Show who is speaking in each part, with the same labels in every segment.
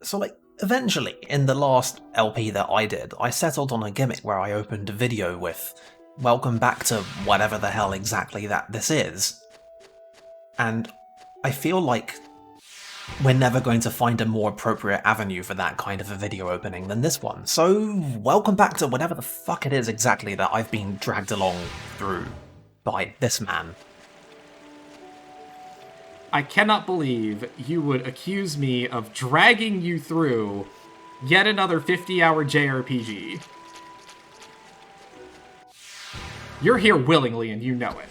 Speaker 1: So, like, eventually, in the last LP that I did, I settled on a gimmick where I opened a video with, "Welcome back to whatever the hell exactly that this is." And I feel like we're never going to find a more appropriate avenue for that kind of a video opening than this one. So, welcome back to whatever the fuck it is exactly that I've been dragged along through by this man.
Speaker 2: I cannot believe you would accuse me of dragging you through yet another 50-hour JRPG. You're here willingly, and you know it.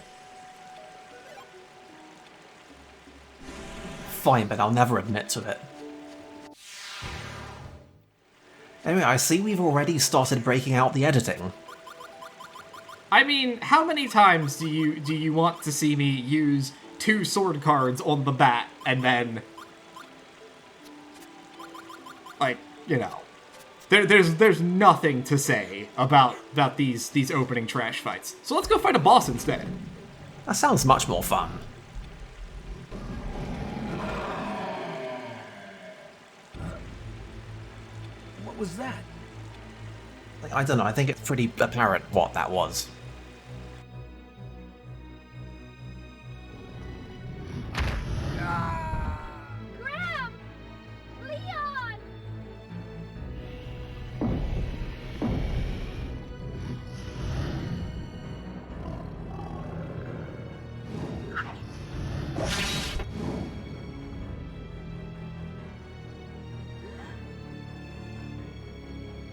Speaker 1: Fine, but I'll never admit to it. Anyway, I see we've already started breaking out the editing.
Speaker 2: I mean, how many times do you want to see me use 2 sword cards on the bat, and then, like, you know, there's nothing to say about these opening trash fights. So let's go fight a boss instead.
Speaker 1: That sounds much more fun.
Speaker 3: What was that?
Speaker 1: Like, I don't know, I think it's pretty apparent what that was.
Speaker 4: Graham! Leon!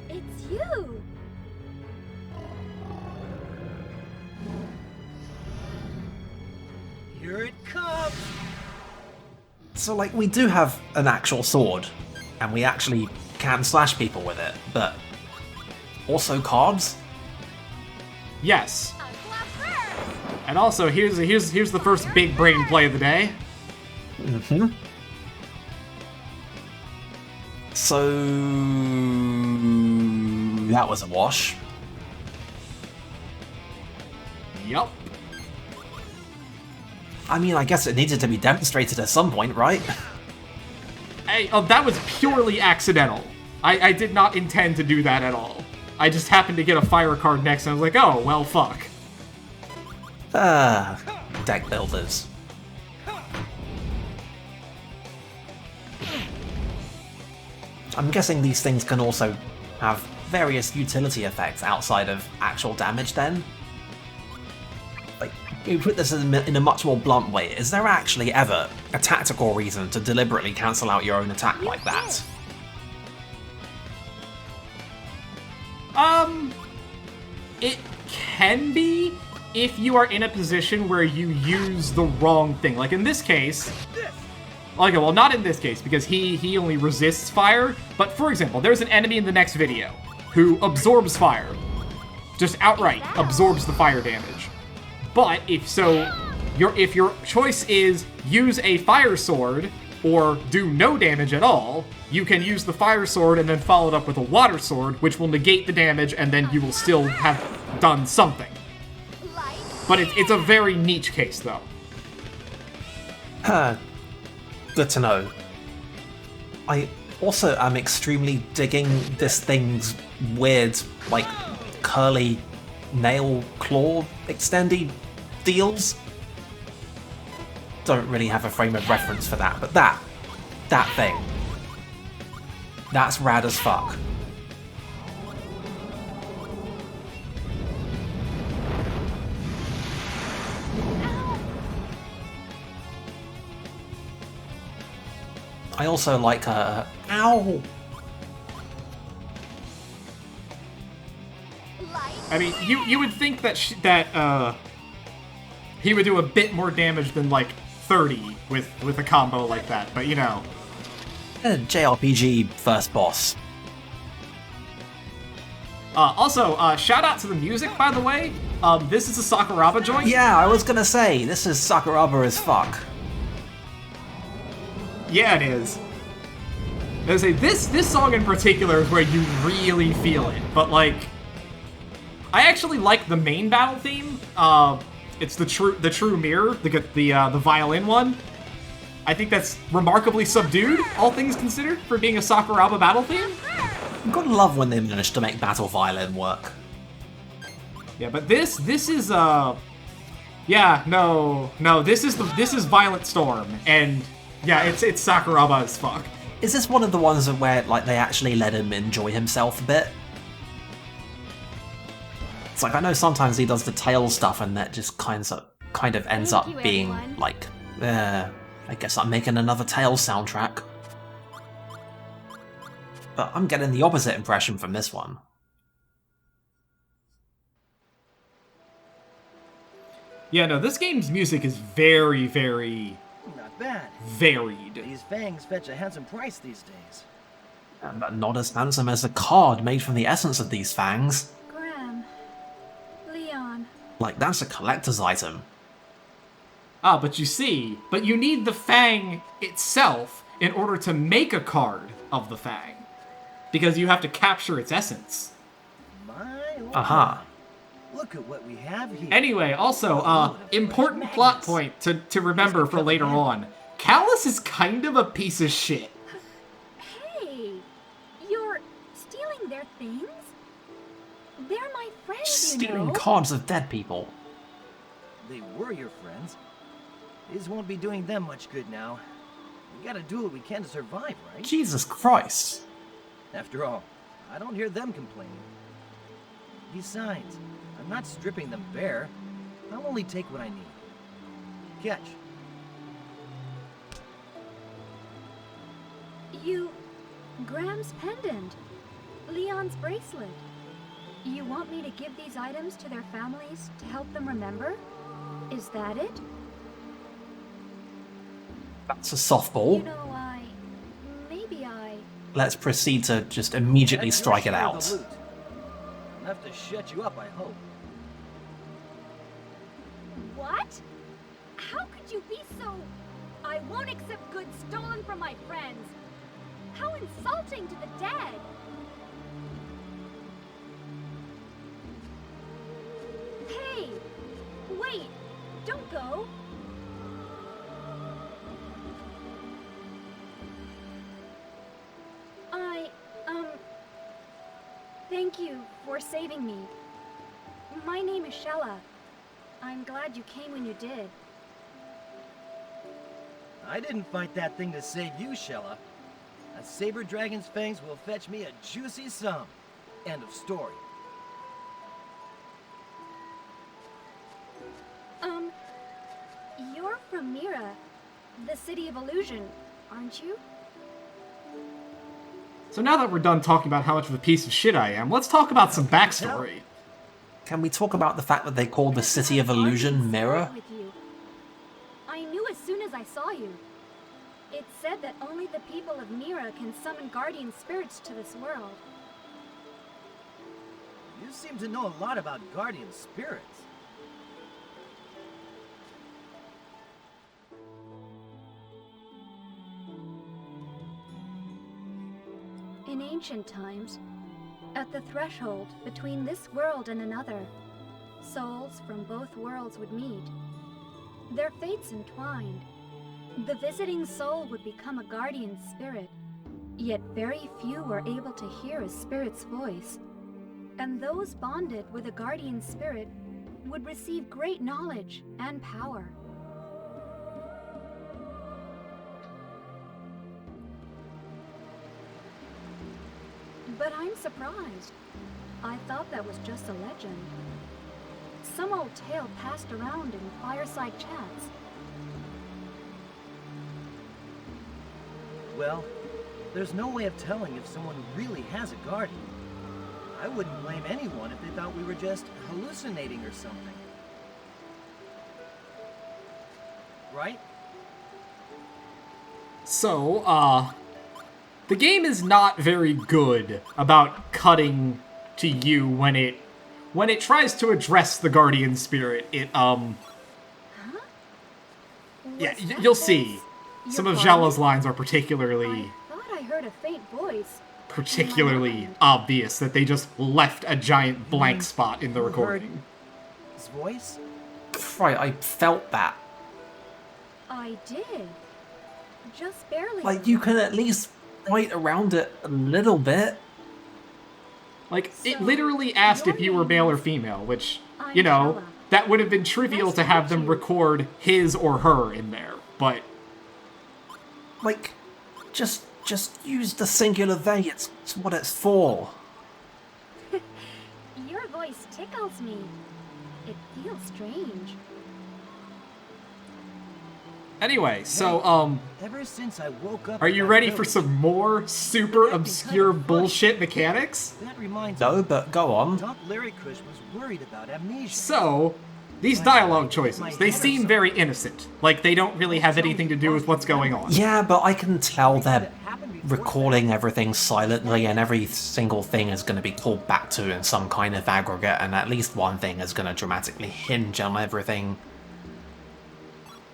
Speaker 4: It's you!
Speaker 3: Here it comes!
Speaker 1: So, like, we do have an actual sword, and we actually can slash people with it, but also cards?
Speaker 2: Yes.
Speaker 4: I'll clap first!
Speaker 2: And also, here's the first big brain play of the day.
Speaker 1: Mm-hmm. So... that was a wash.
Speaker 2: Yup.
Speaker 1: I mean, I guess it needed to be demonstrated at some point, right?
Speaker 2: That was purely accidental. I did not intend to do that at all. I just happened to get a fire card next, and I was like, oh, well, fuck.
Speaker 1: Deck builders. I'm guessing these things can also have various utility effects outside of actual damage then? Like, you put this in a much more blunt way, is there actually ever a tactical reason to deliberately cancel out your own attack like that?
Speaker 2: It can be if you are in a position where you use the wrong thing. Like in this case, okay, well, not in this case, because he only resists fire, but for example, there's an enemy in the next video who absorbs fire. Just outright absorbs the fire damage. But if your choice is use a fire sword or do no damage at all, you can use the fire sword and then follow it up with a water sword, which will negate the damage, and then you will still have done something. But it's a very niche case, though.
Speaker 1: Good to know. I also am extremely digging this thing's weird, like, curly nail claw extendy deals. Don't really have a frame of reference for that, but that thing. That's rad as fuck. I also like her. Ow!
Speaker 2: I mean, you would think that he would do a bit more damage than like 30 with a combo like that, but you know.
Speaker 1: JRPG first boss.
Speaker 2: Also, shout out to the music, by the way. This is a Sakuraba joint.
Speaker 1: Yeah, I was gonna say, this is Sakuraba as fuck.
Speaker 2: Yeah, it is. I was gonna say, this song in particular is where you really feel it, but like, I actually like the main battle theme. It's the true mirror, the violin one. I think that's remarkably subdued, all things considered, for being a Sakuraba battle theme.
Speaker 1: You've got to love when they manage to make battle violin work.
Speaker 2: Yeah, but this is yeah, no, this is Violent Storm, and yeah, it's Sakuraba as fuck.
Speaker 1: Is this one of the ones where like they actually let him enjoy himself a bit? It's like I know sometimes he does the tail stuff and that just kind of ends
Speaker 4: Thank
Speaker 1: up
Speaker 4: you,
Speaker 1: being
Speaker 4: everyone.
Speaker 1: like, I guess I'm making another Tails soundtrack. But I'm getting the opposite impression from this one.
Speaker 2: Yeah, no, this game's music is very, very
Speaker 3: Not bad.
Speaker 2: varied.
Speaker 3: These fangs fetch a handsome price these days.
Speaker 1: But not as handsome as a card made from the essence of these fangs.
Speaker 4: Graham. Leon.
Speaker 1: Like, that's a collector's item.
Speaker 2: Ah, but you need the fang itself in order to make a card of the fang. Because you have to capture its essence.
Speaker 3: My, oh
Speaker 1: Aha.
Speaker 3: my. Look at what we have here.
Speaker 2: Anyway, also, important plot point to remember for later on. Callus is kind of a piece of shit.
Speaker 4: Hey, you're stealing their things? They're my friends,
Speaker 1: Stealing
Speaker 4: you know.
Speaker 1: cards of dead people.
Speaker 3: They were your friends. These won't be doing them much good now. We gotta do what we can to survive, right?
Speaker 1: Jesus Christ.
Speaker 3: After all, I don't hear them complaining. Besides, I'm not stripping them bare. I'll only take what I need. Catch.
Speaker 4: Graham's pendant. Leon's bracelet. You want me to give these items to their families to help them remember? Is that it?
Speaker 1: That's a softball.
Speaker 4: You know, maybe I...
Speaker 1: Let's proceed to just immediately
Speaker 3: That's
Speaker 1: strike it
Speaker 3: your share of
Speaker 1: out.
Speaker 3: the loot. Enough to shut you up, I hope.
Speaker 4: What? How could you be so... I won't accept goods stolen from my friends. How insulting to the dead. Hey! Wait! Don't go! Thank you for saving me. My name is Shella. I'm glad you came when you did.
Speaker 3: I didn't fight that thing to save you, Shella. A saber dragon's fangs will fetch me a juicy sum. End of story.
Speaker 4: You're from Mira, the city of illusion, aren't you?
Speaker 2: So now that we're done talking about how much of a piece of shit I am, let's talk about some backstory.
Speaker 1: Can we talk about the fact that they call the City of Illusion Mirror?
Speaker 4: With you. I knew as soon as I saw you. It said that only the people of Mira can summon guardian spirits to this world.
Speaker 3: You seem to know a lot about guardian spirits.
Speaker 4: In ancient times, at the threshold between this world and another, souls from both worlds would meet. Their fates entwined. The visiting soul would become a guardian spirit, yet very few were able to hear a spirit's voice. And those bonded with a guardian spirit would receive great knowledge and power. But I'm surprised. I thought that was just a legend. Some old tale passed around in fireside chats.
Speaker 3: Well, there's no way of telling if someone really has a guardian. I wouldn't blame anyone if they thought we were just hallucinating or something. Right?
Speaker 2: So, the game is not very good about cutting to you when it tries to address the guardian spirit. It yeah,
Speaker 4: Was that
Speaker 2: you'll see.
Speaker 4: voice
Speaker 2: Some
Speaker 4: your
Speaker 2: of
Speaker 4: guardian?
Speaker 2: Jala's lines are particularly
Speaker 4: I thought I heard a faint voice.
Speaker 2: particularly obvious that they just left a giant blank spot in the
Speaker 3: You heard
Speaker 2: recording.
Speaker 3: his voice?
Speaker 1: Right, I felt that.
Speaker 4: I did. Just barely.
Speaker 1: Like, you can at least write around it a little bit.
Speaker 2: Like, it
Speaker 4: So,
Speaker 2: literally asked
Speaker 4: your
Speaker 2: if you were
Speaker 4: name
Speaker 2: male or
Speaker 4: is-
Speaker 2: female, which,
Speaker 4: I'm
Speaker 2: you know,
Speaker 4: Bella.
Speaker 2: that would have been trivial
Speaker 4: Nice
Speaker 2: to
Speaker 4: to
Speaker 2: have
Speaker 4: meet
Speaker 2: them
Speaker 4: you.
Speaker 2: record his or her in there, but
Speaker 1: Like, just use the singular they. It's what it's for.
Speaker 4: Your voice tickles me. It feels strange.
Speaker 2: anyway, so,
Speaker 3: Ever since I woke up.
Speaker 2: are
Speaker 3: in
Speaker 2: you
Speaker 3: that
Speaker 2: ready for
Speaker 3: village,
Speaker 2: some more super obscure bullshit mechanics?
Speaker 3: That reminds
Speaker 1: No,
Speaker 3: me.
Speaker 1: but go on.
Speaker 3: Doc Larrycush was worried about amnesia.
Speaker 2: So, these dialogue choices, they seem very innocent. Like, they don't really have anything to do with what's going on.
Speaker 1: Yeah, but I can tell they're recording everything silently, and every single thing is going to be called back to in some kind of aggregate, and at least one thing is going to dramatically hinge on everything.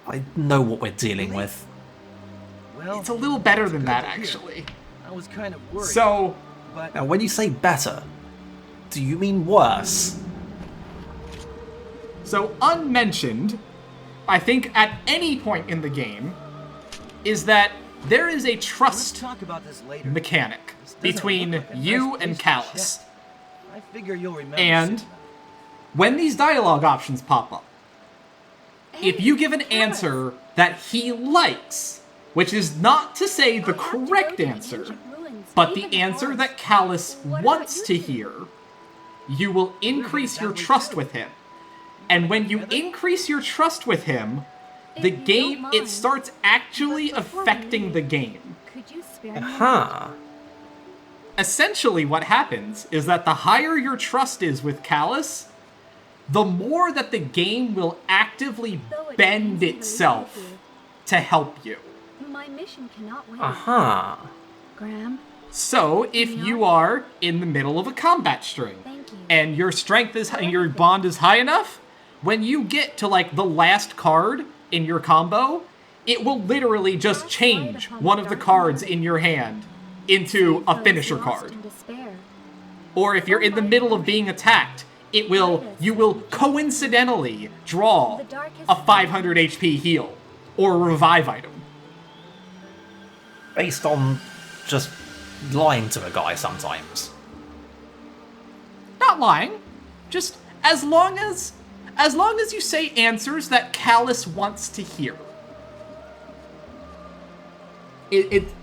Speaker 1: I know what we're dealing with.
Speaker 3: Well,
Speaker 2: It's a little better than
Speaker 3: good
Speaker 2: that,
Speaker 3: to hear.
Speaker 2: actually.
Speaker 3: I was kind of worried.
Speaker 2: So,
Speaker 3: but
Speaker 1: Now, when you say better, do you mean worse?
Speaker 2: unmentioned, I think at any point in the game, is that there is a
Speaker 3: let's
Speaker 2: trust
Speaker 3: talk about this later.
Speaker 2: mechanic
Speaker 3: This doesn't
Speaker 2: between
Speaker 3: look like a
Speaker 2: you
Speaker 3: nice
Speaker 2: and
Speaker 3: place to
Speaker 2: Callus.
Speaker 3: check. I figure you'll remember.
Speaker 2: And
Speaker 3: soon.
Speaker 2: when these dialogue options pop up, if
Speaker 4: Hey,
Speaker 2: you give an
Speaker 4: Callus.
Speaker 2: answer that he likes, which is not to say the
Speaker 4: I have to go
Speaker 2: correct
Speaker 4: to the
Speaker 2: answer,
Speaker 4: ancient ruins,
Speaker 2: but
Speaker 4: even
Speaker 2: the answer
Speaker 4: forest.
Speaker 2: that Callus
Speaker 4: What about
Speaker 2: wants
Speaker 4: you
Speaker 2: to
Speaker 4: two?
Speaker 2: hear, you will increase your trust with him. And when you increase your trust with him, the
Speaker 4: If you don't
Speaker 2: game, it
Speaker 4: mind,
Speaker 2: starts actually
Speaker 4: but before we
Speaker 2: affecting
Speaker 4: leave,
Speaker 2: the game.
Speaker 4: Could you spare me?
Speaker 1: Huh.
Speaker 2: Essentially, what happens is that the higher your trust is with Callus, the more that the game will actively
Speaker 4: Though it
Speaker 2: bend
Speaker 4: pains me to leave
Speaker 2: itself
Speaker 4: you,
Speaker 2: to help you.
Speaker 4: My mission cannot wait.
Speaker 1: Uh-huh.
Speaker 4: Graham,
Speaker 2: So, if you are in the middle of a combat string,
Speaker 4: thank you.
Speaker 2: and your strength is and your bond is high enough, when you get to like the last card in your combo, it will literally just change one of the cards in your hand into a
Speaker 4: Those
Speaker 2: finisher
Speaker 4: lost
Speaker 2: card.
Speaker 4: in despair.
Speaker 2: Or if you're in the middle of being attacked, you will coincidentally draw a 500 HP heal or a revive item.
Speaker 1: Based on just lying to a guy sometimes.
Speaker 2: Not lying, just as long as you say answers that Callus wants to hear.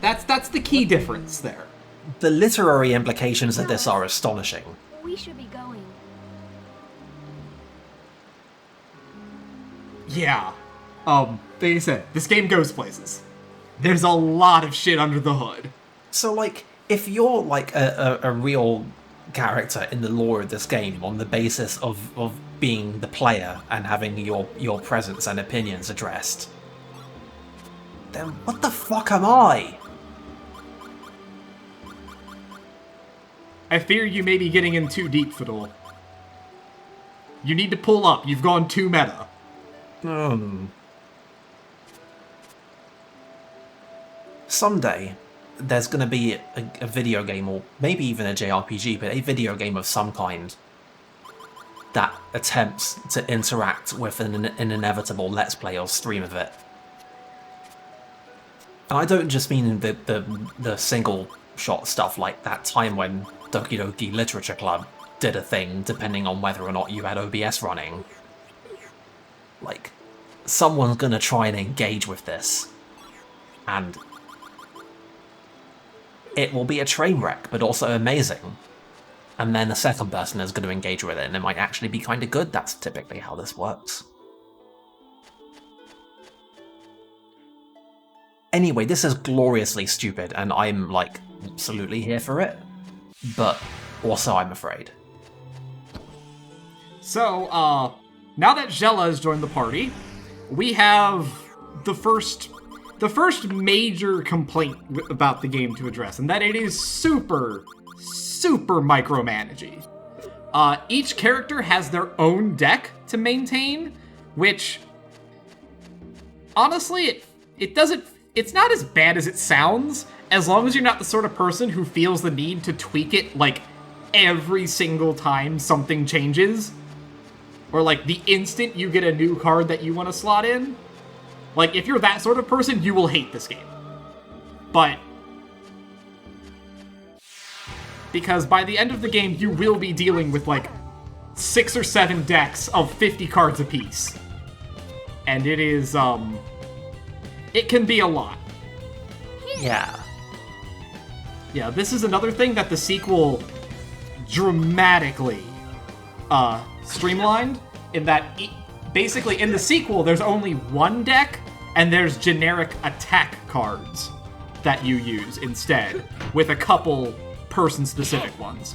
Speaker 2: That's the key difference there.
Speaker 1: The literary implications of this are astonishing.
Speaker 4: We should be going.
Speaker 2: Yeah. Like I said, this game goes places. There's a lot of shit under the hood.
Speaker 1: So, like, if you're, like, a real character in the lore of this game on the basis of being the player and having your presence and opinions addressed, then what the fuck am I?
Speaker 2: I fear you may be getting in too deep, Fiddle. You need to pull up. You've gone too meta.
Speaker 1: Someday, there's going to be a video game, or maybe even a JRPG, but a video game of some kind that attempts to interact with an inevitable Let's Play or stream of it. And I don't just mean the single shot stuff like that time when Doki Doki Literature Club did a thing depending on whether or not you had OBS running. Like, someone's gonna try and engage with this. And it will be a train wreck, but also amazing. And then a second person is going to engage with it, and it might actually be kind of good. That's typically how this works. Anyway, this is gloriously stupid, and I'm, like, absolutely here for it. But also I'm afraid.
Speaker 2: So, now that Zella has joined the party, we have the first major complaint about the game to address, and that it is super micromanaging. Each character has their own deck to maintain, which, honestly, it's not as bad as it sounds, as long as you're not the sort of person who feels the need to tweak it, like, every single time something changes. Or, like, the instant you get a new card that you want to slot in. Like, if you're that sort of person, you will hate this game. but because by the end of the game, you will be dealing with like 6 or 7 decks of 50 cards apiece. And it is, it can be a lot.
Speaker 1: Yeah.
Speaker 2: Yeah, this is another thing that the sequel dramatically streamlined, in that basically in the sequel there's only one deck and there's generic attack cards that you use instead, with a couple person-specific ones.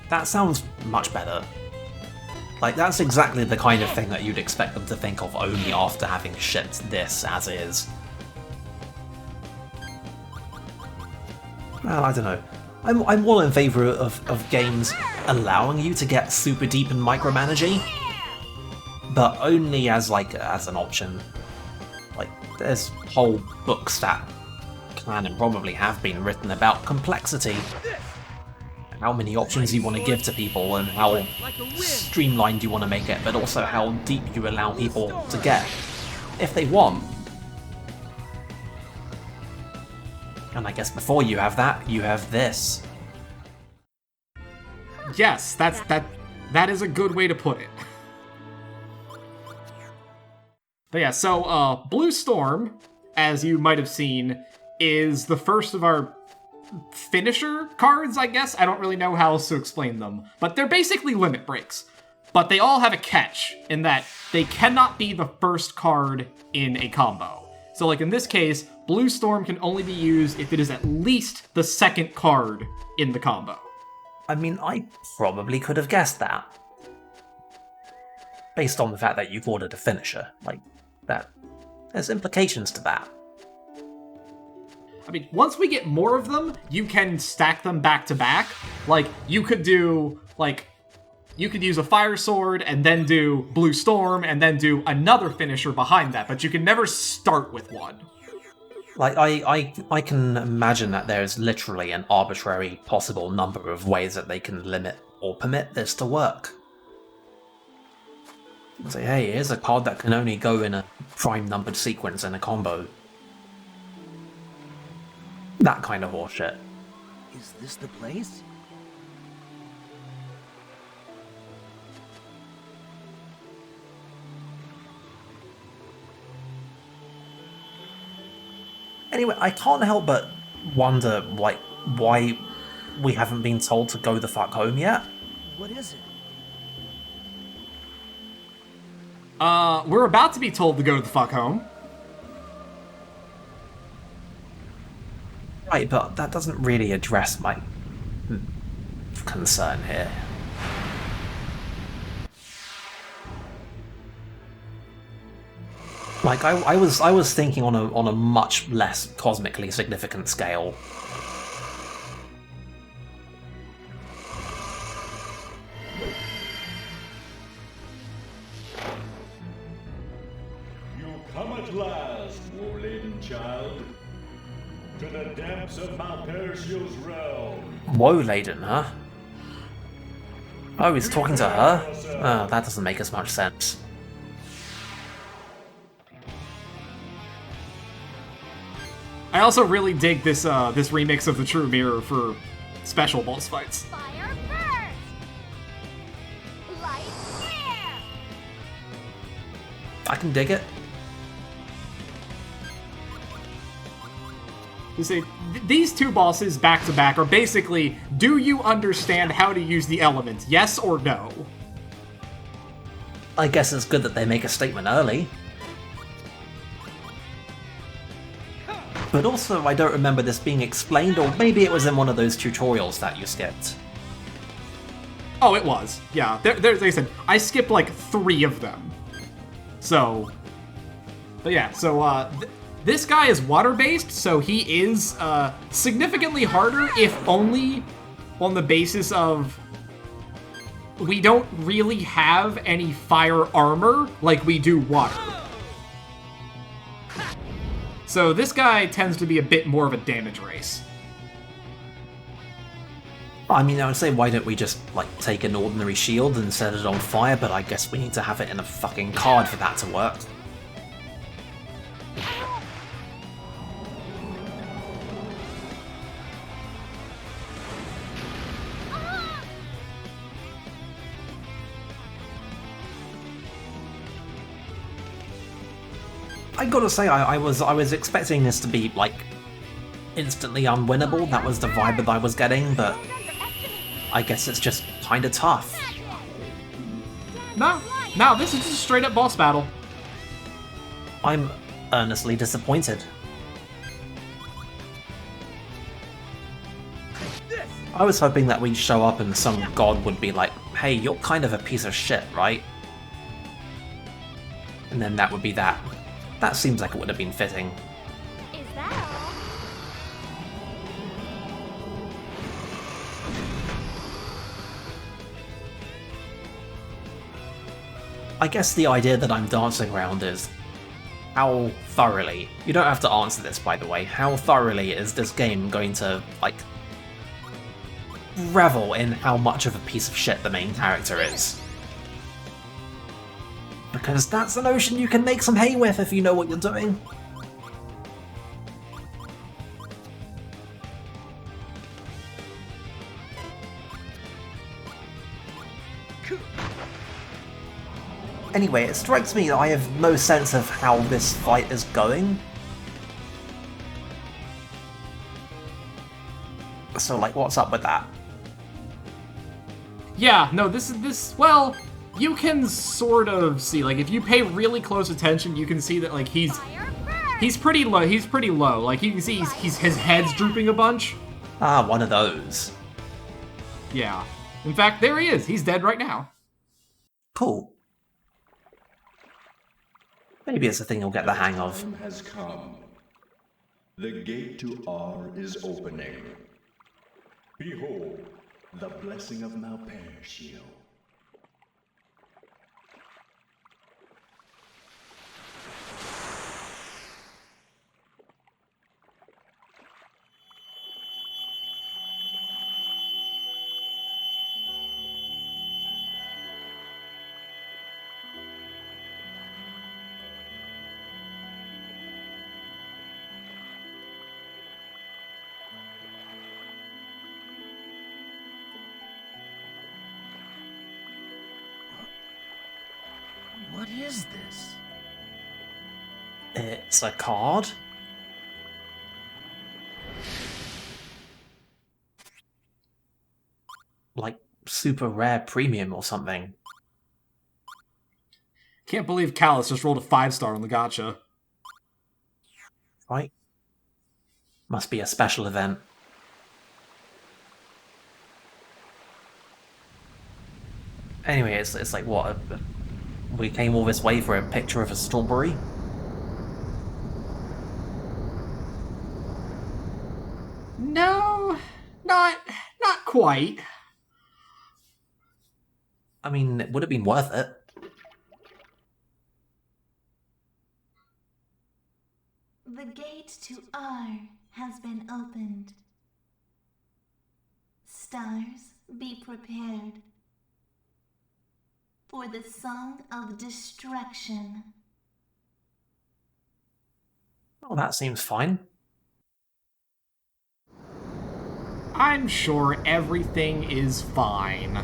Speaker 1: That sounds much better. Like, that's exactly the kind of thing that you'd expect them to think of only after having shipped this as is. Well, I don't know. I'm all in favour of games allowing you to get super deep and micromanaging, but only as an option. Like, there's whole books that can and probably have been written about complexity, how many options you want to give to people, and how streamlined you want to make it, but also how deep you allow people to get, if they want. And I guess before you have that, you have this.
Speaker 2: Yes, that is a good way to put it. But yeah, so Blue Storm, as you might have seen, is the first of our finisher cards, I guess. I don't really know how else to explain them. But they're basically limit breaks. But they all have a catch, in that they cannot be the first card in a combo. So like in this case, Blue Storm can only be used if it is at least the second card in the combo.
Speaker 1: I mean, I probably could have guessed that. Based on the fact that you've ordered a finisher. Like, that. There's implications to that.
Speaker 2: I mean, once we get more of them, you can stack them back to back. Like, you could do, you could use a Fire Sword, and then do Blue Storm, and then do another finisher behind that, but you can never start with one.
Speaker 1: Like, I can imagine that there's literally an arbitrary possible number of ways that they can limit or permit this to work. Say, hey, here's a card that can only go in a prime numbered sequence in a combo. That kind of horseshit.
Speaker 3: Is this the place?
Speaker 1: Anyway, I can't help but wonder, like, why we haven't been told to go the fuck home yet.
Speaker 3: What is it?
Speaker 2: We're about to be told to go the fuck home.
Speaker 1: Right, but that doesn't really address my concern here. Like, I was thinking on a much less cosmically significant scale.
Speaker 5: You come at last, woe-laden child, to the depths of Mount Perseus' realm.
Speaker 1: Woe-laden, huh? Oh, he's talking to her? Oh, that doesn't make as much sense.
Speaker 2: I also really dig this this remix of the True Mirror for special boss fights.
Speaker 4: Fire first! Light air!
Speaker 1: I can dig it.
Speaker 2: You see, these two bosses back to back are basically, do you understand how to use the elements, yes or no?
Speaker 1: I guess it's good that they make a statement early. But also, I don't remember this being explained, or maybe it was in one of those tutorials that you skipped.
Speaker 2: Oh, it was. Yeah, like I said, I skipped like 3 of them. So, but yeah, so this guy is water-based, so he is significantly harder, if only on the basis of we don't really have any fire armor like we do water. So this guy tends to be a bit more of a damage race.
Speaker 1: I mean, I would say, why don't we just, like, take an ordinary shield and set it on fire, but I guess we need to have it in a fucking card for that to work. I gotta say, I was expecting this to be, like, instantly unwinnable. That was the vibe that I was getting, but I guess it's just kinda tough.
Speaker 2: No, this is just a straight up boss battle.
Speaker 1: I'm earnestly disappointed. I was hoping that we'd show up and some god would be like, hey, you're kind of a piece of shit, right? And then that would be that. That seems like it would have been fitting.
Speaker 4: Is that all?
Speaker 1: I guess the idea that I'm dancing around is how thoroughly, you don't have to answer this by the way, how thoroughly is this game going to, like, revel in how much of a piece of shit the main character is? Because that's an ocean you can make some hay with if you know what you're doing. Anyway, it strikes me that I have no sense of how this fight is going. So, like, what's up with that?
Speaker 2: Yeah, no, well, you can sort of see, like, if you pay really close attention, you can see that, like, he's pretty low, like, you can see his head's drooping a bunch.
Speaker 1: Ah, one of those.
Speaker 2: Yeah. In fact, there he is, he's dead right now.
Speaker 1: Cool. Maybe it's a thing you'll get the hang of.
Speaker 5: Time has come. The gate to R is opening. Behold, the blessing of Malpercio.
Speaker 3: What is this?
Speaker 1: It's a card? Like, super rare premium or something.
Speaker 2: Can't believe Callus just rolled a 5-star on the gacha.
Speaker 1: Right? Must be a special event. Anyway, it's like, what? We came all this way for a picture of a strawberry?
Speaker 2: No, not quite.
Speaker 1: I mean, it would have been worth it.
Speaker 6: The gate to R has been opened. Stars, be prepared for the Song of Destruction.
Speaker 1: Well, that seems fine.
Speaker 2: I'm sure everything is fine.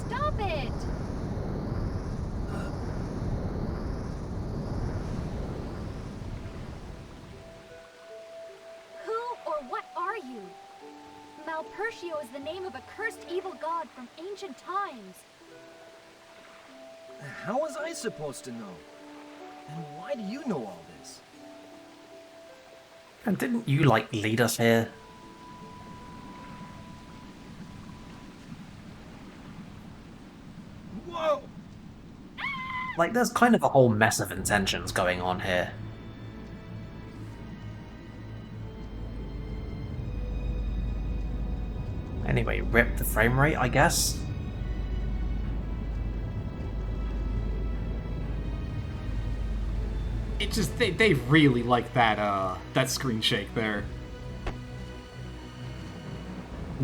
Speaker 4: Stop it! Who or what are you? Malpercio is the name of a cursed evil god from ancient times.
Speaker 3: How was I supposed to know? And why do you know all this?
Speaker 1: And didn't you, like, lead us here?
Speaker 3: Whoa!
Speaker 1: Like, there's kind of a whole mess of intentions going on here. Anyway, rip the frame rate, I guess?
Speaker 2: It just, they really like that screen shake there.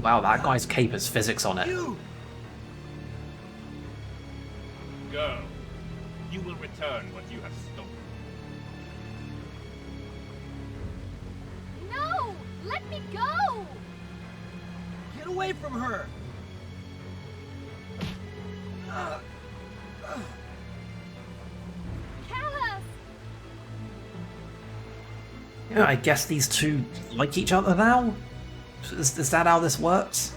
Speaker 1: Wow, that guy's cape has physics on it.
Speaker 3: You!
Speaker 7: Go. You will return what you have stolen.
Speaker 4: No! Let me go!
Speaker 3: Get away from her!
Speaker 4: Callus!
Speaker 1: Yeah, I guess these two like each other now? Is that how this works?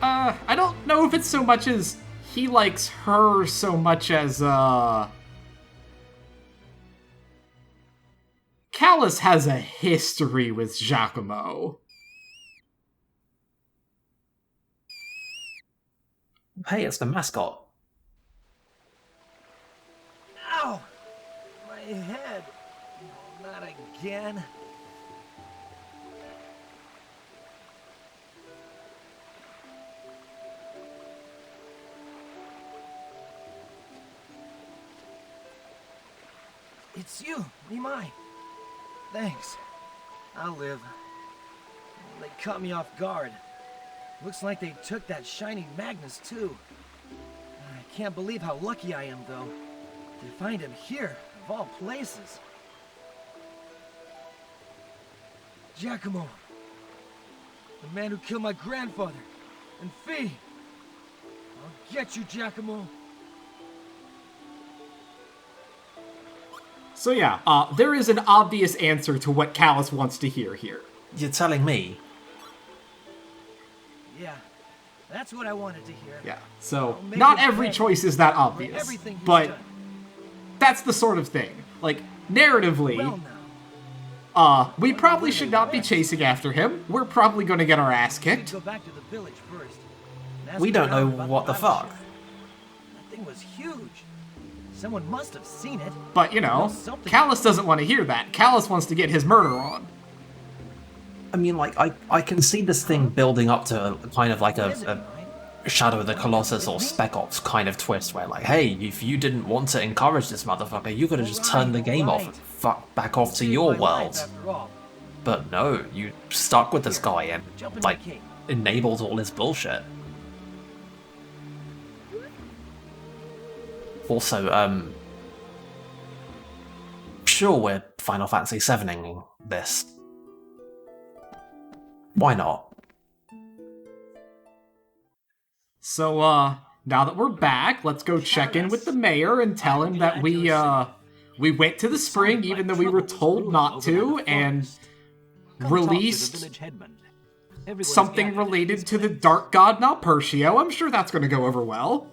Speaker 2: I don't know if it's so much as he likes her so much as, Callus has a history with Giacomo.
Speaker 1: Hey, it's the mascot.
Speaker 3: Ow! My head. Not again. It's you, Nimai. Thanks. I'll live. They caught me off guard. Looks like they took that shiny Magnus too. I can't believe how lucky I am though. To find him here, of all places. Giacomo. The man who killed my grandfather. And Fee. I'll get you, Giacomo.
Speaker 2: So yeah, there is an obvious answer to what Callus wants to hear here.
Speaker 1: You're telling me?
Speaker 3: Yeah, that's what I wanted to hear.
Speaker 2: Yeah, so
Speaker 3: Make
Speaker 2: not
Speaker 3: it
Speaker 2: every
Speaker 3: pay
Speaker 2: choice is that
Speaker 3: for
Speaker 2: obvious,
Speaker 3: everything he's
Speaker 2: but
Speaker 3: done.
Speaker 2: that's the sort of thing. Like, narratively,
Speaker 3: Well now,
Speaker 2: we probably should not be chasing after him. We're probably going to get our ass
Speaker 3: we
Speaker 2: kicked.
Speaker 3: should go back to the village first. and ask
Speaker 1: We don't know
Speaker 3: around about
Speaker 1: what the
Speaker 3: battleship.
Speaker 1: fuck.
Speaker 3: That thing was huge. Someone must have seen it.
Speaker 2: But, you know,
Speaker 3: Something-
Speaker 2: Callus doesn't want to hear that. Callus wants to get his murder on.
Speaker 1: I mean, like, I can see this thing building up to kind of like
Speaker 3: What is it,
Speaker 1: a
Speaker 3: Nimai?
Speaker 1: Shadow of the Colossus or Spec Ops kind of twist where, like, hey, if you didn't want to encourage this motherfucker, you could have just turned the game off and fuck back off to
Speaker 3: Saved
Speaker 1: your
Speaker 3: my life,
Speaker 1: world.
Speaker 3: after all.
Speaker 1: But no, you stuck with this guy and,
Speaker 3: Jump in
Speaker 1: like,
Speaker 3: my cape.
Speaker 1: enabled all his bullshit. Also, sure, we're Final Fantasy VIIing this. Why not?
Speaker 2: So, now that we're back, let's go check in with the mayor and tell him that we went to the spring even though we were told not to, and released something related to the dark god Malpertio. I'm sure that's going to go over well.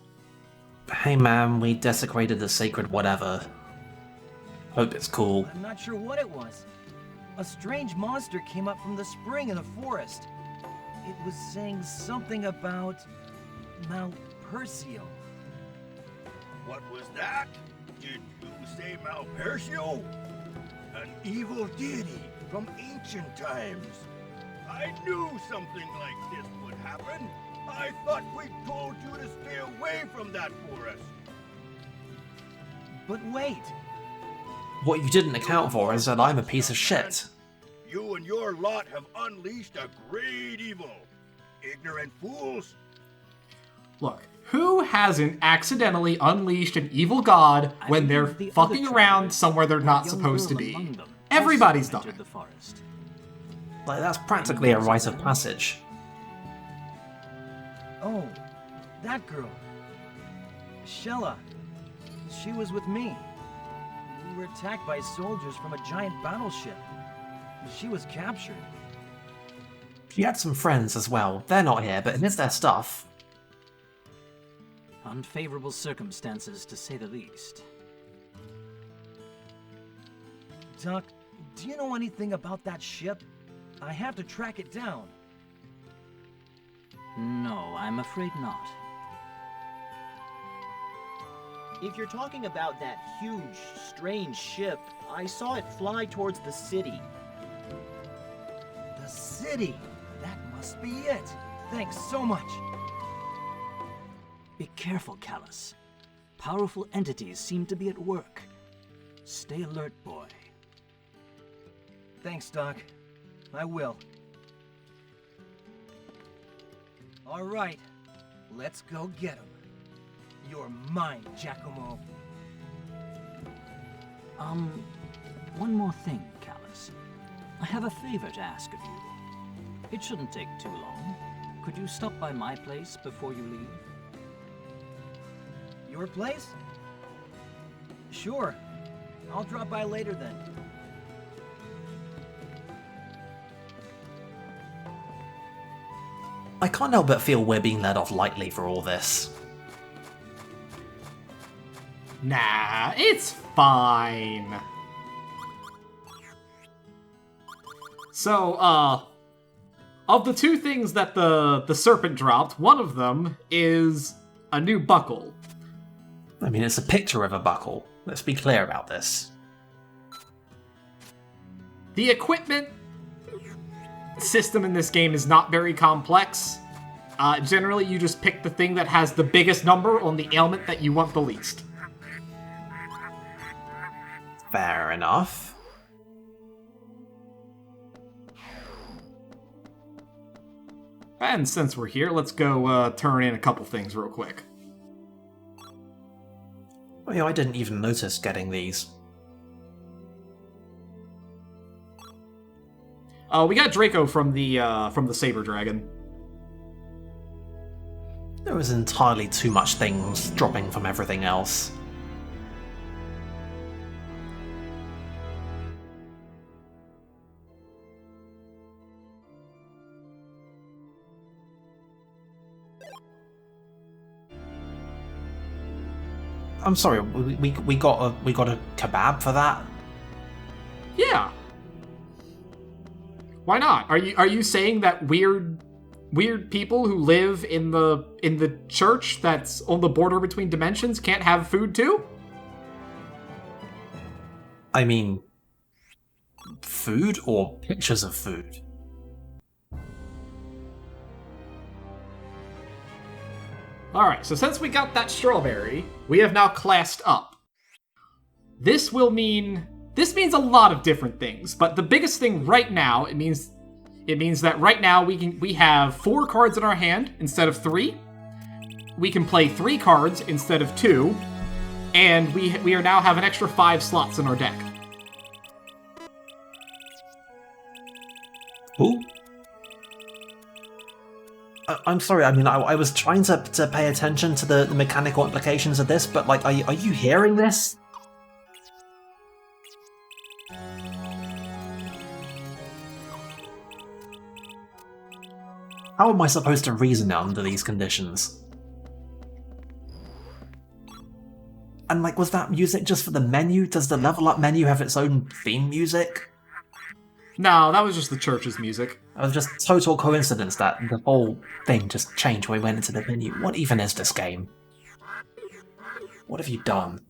Speaker 1: Hey man, we desecrated the sacred whatever. Hope it's cool.
Speaker 3: I'm not sure what it was. A strange monster came up from the spring in the forest. It was saying something about Malpertio.
Speaker 8: What was that? Did you say Malpertio? An evil deity from ancient times. I knew something like this would happen. I thought we told you to stay away from that forest.
Speaker 3: But wait,
Speaker 1: What you didn't account for is that I'm a piece of shit.
Speaker 8: You and your lot have unleashed a great evil. Ignorant fools.
Speaker 2: Look, who hasn't accidentally unleashed an evil god when they're fucking around somewhere they're not supposed to be? Everybody's done it.
Speaker 1: Like, that's practically a rite of passage.
Speaker 3: oh, that girl. Shella. She was with me. We were attacked by soldiers from a giant battleship. She was captured.
Speaker 1: She had some friends as well. They're not here, but it is their stuff.
Speaker 9: Unfavorable circumstances, to say the least.
Speaker 3: Doc, do you know anything about that ship? I have to track it down.
Speaker 9: No, I'm afraid not.
Speaker 10: If you're talking about that huge, strange ship, I saw it fly towards the city.
Speaker 3: The city! That must be it! Thanks so much!
Speaker 9: Be careful, Callus. Powerful entities seem to be at work. Stay alert, boy.
Speaker 3: Thanks, Doc. I will. Alright, let's go get him. You're mine, Giacomo.
Speaker 9: One more thing, Callus. I have a favor to ask of you. It shouldn't take too long. Could you stop by my place before you leave?
Speaker 3: Your place? Sure. I'll drop by later then.
Speaker 1: I can't help but feel we're being let off lightly for all this.
Speaker 2: Nah, it's fine. So, of the two things that the serpent dropped, one of them is a new buckle.
Speaker 1: I mean, it's a picture of a buckle. Let's be clear about this.
Speaker 2: The equipment system in this game is not very complex. Generally, you just pick the thing that has the biggest number on the ailment that you want the least.
Speaker 1: Fair enough.
Speaker 2: And since we're here, let's go turn in a couple things real quick.
Speaker 1: Oh, yeah, I didn't even notice getting these.
Speaker 2: We got Draco from the Saber Dragon.
Speaker 1: There was entirely too much things dropping from everything else. I'm sorry, we got a kebab for that?
Speaker 2: Yeah. Why not? Are you saying that weird people who live in the church that's on the border between dimensions can't have food too?
Speaker 1: I mean, food or pictures of food?
Speaker 2: Alright, so since we got that strawberry, we have now classed up. This means a lot of different things, but the biggest thing right now, it means that right now we have 4 cards in our hand instead of 3. We can play 3 cards instead of 2, and we are now have an extra 5 slots in our deck.
Speaker 1: Who? I'm sorry, I mean, I was trying to pay attention to the mechanical implications of this, but, like, are you hearing this? How am I supposed to reason under these conditions? And, like, was that music just for the menu? Does the level up menu have its own theme music?
Speaker 2: No, that was just the church's music.
Speaker 1: It was just total coincidence that the whole thing just changed when we went into the menu. What even is this game? What have you done?